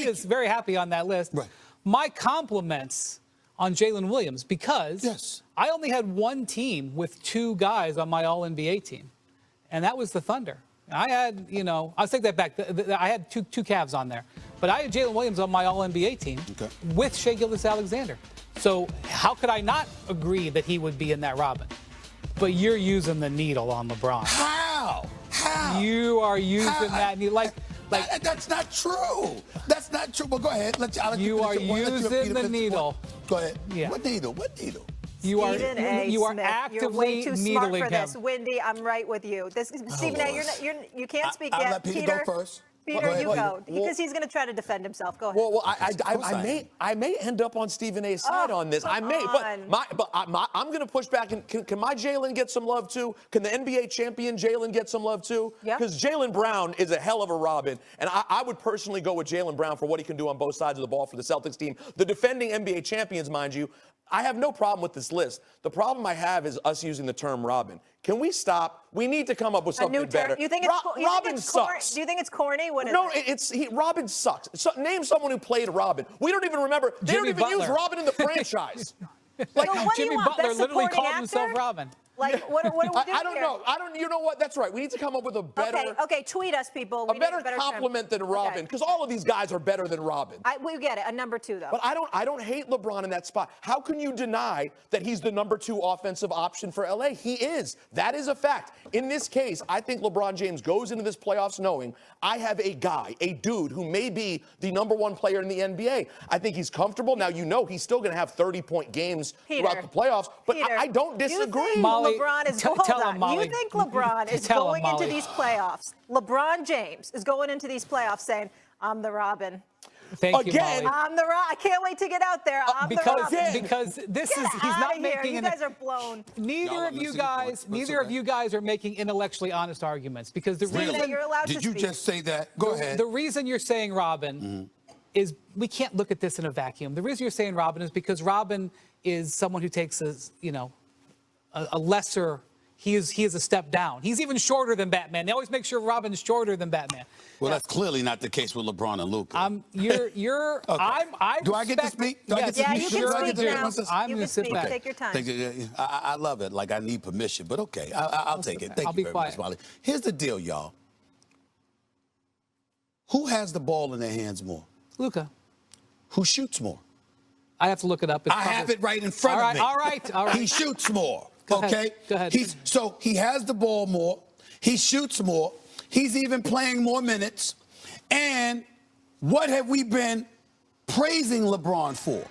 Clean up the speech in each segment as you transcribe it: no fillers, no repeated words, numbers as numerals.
is very happy on that list. Right. My compliments on Jalen Williams, because I only had one team with 2 guys on my All-NBA team, and that was the Thunder. I had, I'll take that back. I had two Cavs on there. But I had Jalen Williams on my All-NBA team with Shai Gilgeous-Alexander. So how could I not agree that he would be in that Robin? But you're using the needle on LeBron. How? You are using that needle. That's not true. That's not true. But go ahead. You are using the needle. Go ahead. Yeah. What needle? What needle? You are Smith. actively You're way too smart needling for him. this. Wendy, I'm right with you. Stephen A., you can't speak yet. I'll let Peter go first. Peter, you go, because he's going to try to defend himself. Go ahead. Well, I may end up on Stephen A's side on this. I may, but I'm going to push back. And can my Jalen get some love too? Can the NBA champion Jalen get some love too? Yeah. Because Jalen Brown is a hell of a Robin, and I would personally go with Jalen Brown for what he can do on both sides of the ball for the Celtics team. The defending NBA champions, mind you. I have no problem with this list. The problem I have is us using the term Robin. Can we stop? We need to come up with something better. You think it's Robin sucks. Do you think it's corny? What is No, it? Robin sucks. Name someone who played Robin. We don't even remember. They don't even use Robin in the franchise. Jimmy Butler literally called himself Robin. Like, what do we do I don't know. You know what? That's right. We need to come up with a better. Okay. Tweet us, people. A better compliment than Robin, because all of these guys are better than Robin. We get it. A number 2, though. But I don't hate LeBron in that spot. How can you deny that he's the number 2 offensive option for LA? He is. That is a fact. In this case, I think LeBron James goes into this playoffs knowing I have a guy, a dude who may be the number 1 player in the NBA. I think he's comfortable. Now, he's still going to have 30-point games throughout the playoffs, but I don't disagree. Molly, LeBron is Molly. You think LeBron is going into these playoffs? LeBron James is going into these playoffs saying, "I'm the Robin." Thank you, Molly. I'm the Robin. I can't wait to get out there. I'm the Robin. Because he's not making. You guys are blown. Neither of you guys are making intellectually honest arguments, because the reason you're allowed to speak. Did you just say that? Go ahead. The reason you're saying Robin is we can't look at this in a vacuum. The reason you're saying Robin is because Robin is someone who takes a lesser. He is a step down. He's even shorter than Batman. They always make sure Robin's shorter than Batman. Well, that's clearly not the case with LeBron and Luka. You're. Okay. Do I get to speak? You can speak now. I'm going to sit back. Take your time. I love it. Like I need permission, but okay, I'll take it. Thank you very much, Molly. Here's the deal, y'all. Who has the ball in their hands more? Luka. Who shoots more? I have to look it up. I have it right in front of me. All right. He shoots more. Go ahead. So he has the ball more. He shoots more. He's even playing more minutes. And what have we been praising LeBron for?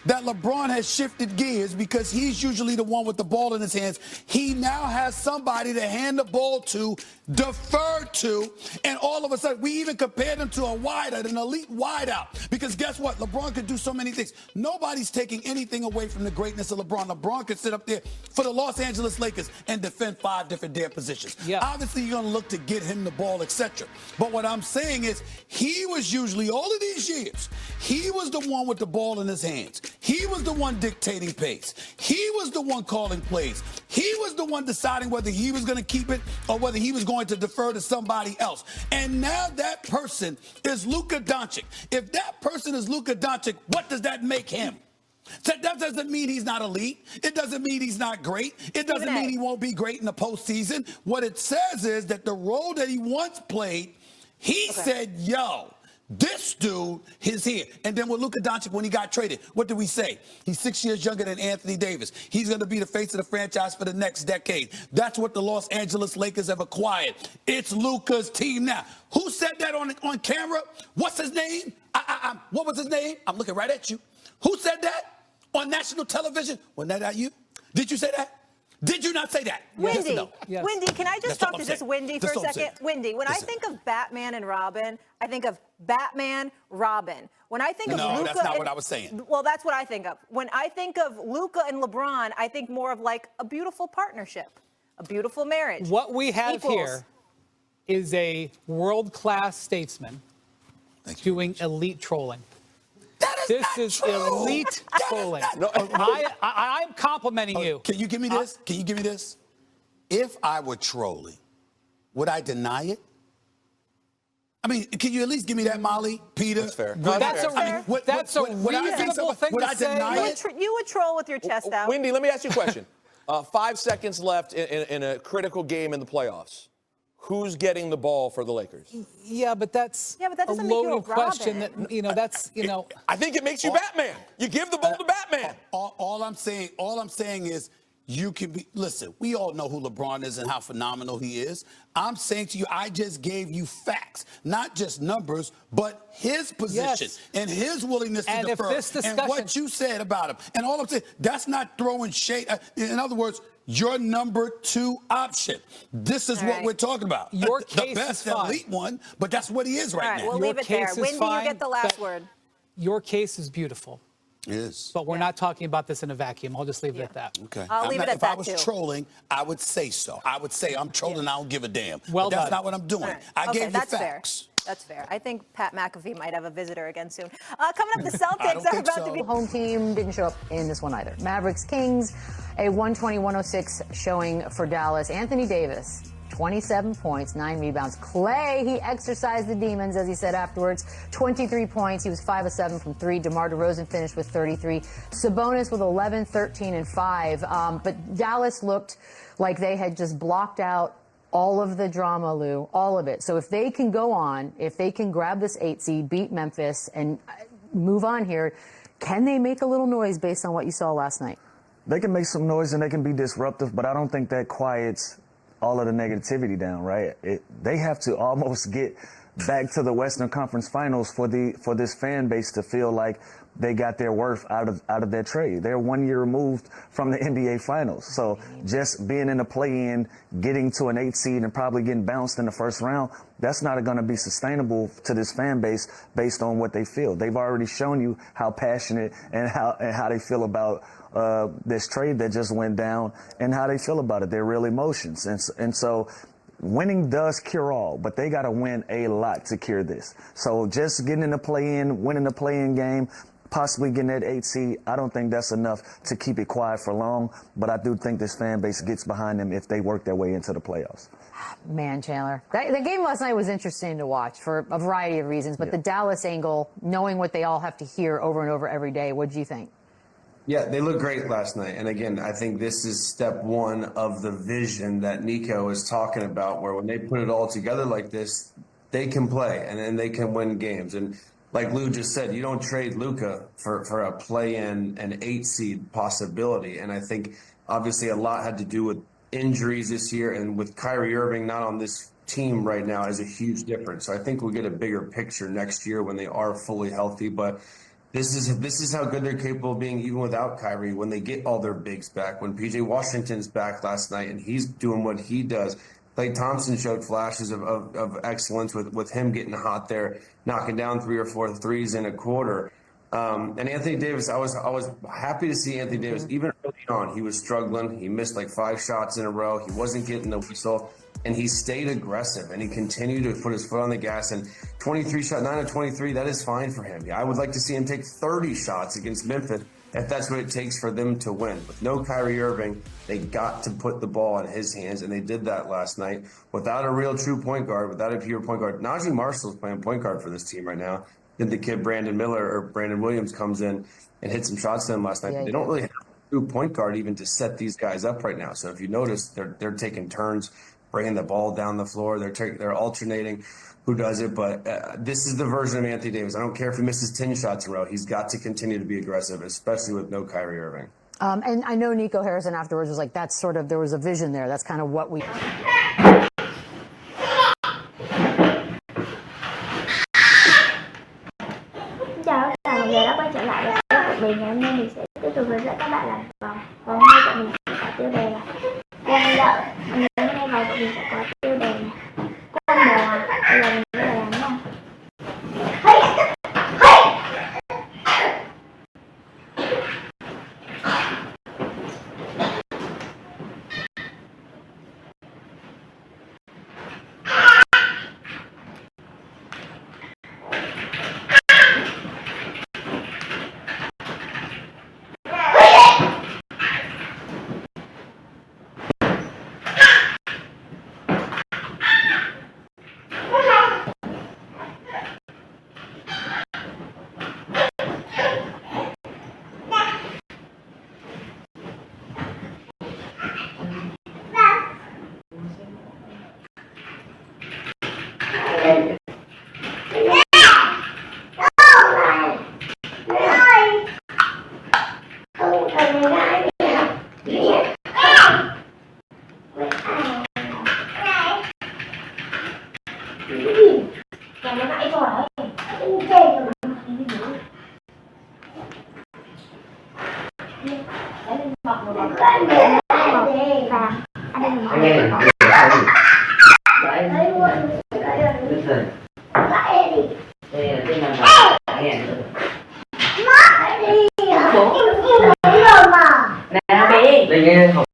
That LeBron has shifted gears because he's usually the one with the ball in his hands. He now has somebody to hand the ball to, defer to, and all of a sudden, we even compared him to a wideout, an elite wideout. Because guess what? LeBron could do so many things. Nobody's taking anything away from the greatness of LeBron. LeBron could sit up there for the Los Angeles Lakers and defend 5 different damn positions. Yeah. Obviously, you're going to look to get him the ball, etc. But what I'm saying is, he was usually, all of these years, he was the one with the ball in his hands. He was the one dictating pace. He was the one calling plays. He was the one deciding whether he was going to keep it or whether he was going to defer to somebody else. And now that person is Luka Doncic. If that person is Luka Doncic, what does that make him? That doesn't mean he's not elite. It doesn't mean he's not great. It doesn't mean he won't be great in the postseason. What it says is that the role that he once played, he said, yo, this dude is here. And then with Luka Doncic, when he got traded, what did we say? He's 6 years younger than Anthony Davis. He's going to be the face of the franchise for the next decade. That's what the Los Angeles Lakers have acquired. It's Luka's team now. Who said that on camera? What's his name? What was his name? I'm looking right at you. Who said that on national television? Wasn't that you? Did you say that? Did you not say that? Wendy, Yes. Wendy, can I just talk to just Wendy for a second? Wendy, when I think of Batman and Robin, I think of Batman, Robin. When I think of Luka, that's not what I was saying. Well, that's what I think of. When I think of Luka and LeBron, I think more of like a beautiful partnership, a beautiful marriage. What we have here is a world-class statesman doing elite trolling. This is elite trolling. I'm complimenting you. Can you give me this? Can you give me this? If I were trolling, would I deny it? I mean, can you at least give me that, Molly, Peter? That's fair. Would- That's a- I mean, that's a reasonable thing would to I say. deny You it? you would troll with your chest out. Wendy, let me ask you a question. 5 seconds left in a critical game in the playoffs. Who's getting the ball for the Lakers? Yeah, but that's Yeah, but that a doesn't make you a loaded question. Robin. That that's I think it makes you Batman. You give the ball to Batman. All I'm saying is you can be. Listen, we all know who LeBron is and how phenomenal he is. I'm saying to you, I just gave you facts, not just numbers, but his position Yes. and his willingness And to if defer this and discussion- what you said about him. And all I'm saying, that's not throwing shade. In other words, your number 2 option. This is All what right. we're talking about. Your the case best is fine. elite one, but that's what he is right All right, now. we'll Your leave it there. case is Wendy, you fine, get the last but- word. Your case is beautiful, It is. but we're not talking about this in a vacuum. I'll just leave it at that. Okay. I'll leave it at if I that, was too. trolling, I would say so. I would say I'm trolling. I don't give a damn. Well but that's done. not what I'm doing. All right. I Okay, gave you that's facts. fair. That's fair. I think Pat McAfee might have a visitor again soon. Coming up, the I Celtics don't are think about so. to be. Home team didn't show up in this one either. Mavericks Kings, a 120-106 showing for Dallas. Anthony Davis, 27 points, 9 rebounds. Clay, he exercised the demons, as he said afterwards. 23 points. He was 5 of 7 from 3. DeMar DeRozan finished with 33. Sabonis with 11, 13, and 5. But Dallas looked like they had just blocked out all of the drama, Lou, all of it. So if they can go on, if they can grab this 8 seed, beat Memphis, and move on here, can they make a little noise based on what you saw last night? They can make some noise and they can be disruptive, but I don't think that quiets all of the negativity down, right? They have to almost get back to the Western Conference Finals for this fan base to feel like they got their worth out of their trade. They're 1 year removed from the NBA Finals. So just being in the play-in, getting to an 8 seed and probably getting bounced in the first round, that's not going to be sustainable to this fan base based on what they feel. They've already shown you how passionate and how they feel about this trade that just went down and how they feel about it. Their real emotions. And so winning does cure all, but they got to win a lot to cure this. So just getting in the play-in, winning the play-in game, possibly getting that 8 seed, I don't think that's enough to keep it quiet for long, but I do think this fan base gets behind them if they work their way into the playoffs. Man, Chandler, the game last night was interesting to watch for a variety of reasons, but the Dallas angle, knowing what they all have to hear over and over every day, what did you think? Yeah, they looked great last night. And again, I think this is step one of the vision that Nico is talking about, where when they put it all together like this, they can play and then they can win games. And like Lou just said, you don't trade Luka for a play-in, an 8 seed possibility. And I think obviously a lot had to do with injuries this year, and with Kyrie Irving not on this team right now is a huge difference. So I think we'll get a bigger picture next year when they are fully healthy. But this is how good they're capable of being even without Kyrie when they get all their bigs back. When PJ Washington's back last night and he's doing what he does. Klay Thompson showed flashes of excellence with him getting hot there, knocking down 3 or 4 threes in a quarter. And Anthony Davis, I was happy to see Anthony Davis. Even early on, he was struggling. He missed like 5 shots in a row. He wasn't getting the whistle. And he stayed aggressive, and he continued to put his foot on the gas. And 23 shot, 9 of 23, that is fine for him. I would like to see him take 30 shots against Memphis if that's what it takes for them to win. With no Kyrie Irving, they got to put the ball in his hands, and they did that last night. Without a real true point guard, without a pure point guard, Najee Marshall's playing point guard for this team right now. Then the kid Brandon Williams comes in and hit some shots to them last night. Yeah, they don't really have a true point guard even to set these guys up right now. So if you notice, they're taking turns bringing the ball down the floor. They're alternating who does it. But this is the version of Anthony Davis. I don't care if he misses 10 shots in a row. He's got to continue to be aggressive, especially with no Kyrie Irving. And I know Nico Harrison afterwards was like, that's sort of, there was a vision there. That's kind of what we... Chào các bạn, giờ đã quay trở lại với kênh của mình. Ngày hôm nay mình sẽ tiếp tục hướng dẫn các bạn làm vòng. Và hôm nay bọn mình sẽ có tiêu đề là quay lợi. Ngày hôm nay vòng của mình sẽ có tiêu đề này con bò. Bây giờ mình sẽ làm nha. Còn nó nãy rồi đấy. Anh chê rồi. Anh bọc một bọc. Và anh đừng nói. Đấy luôn. Lại đi. Đây là tên là Má đi. Bố. Mà. Nè đi. Đây nghe không?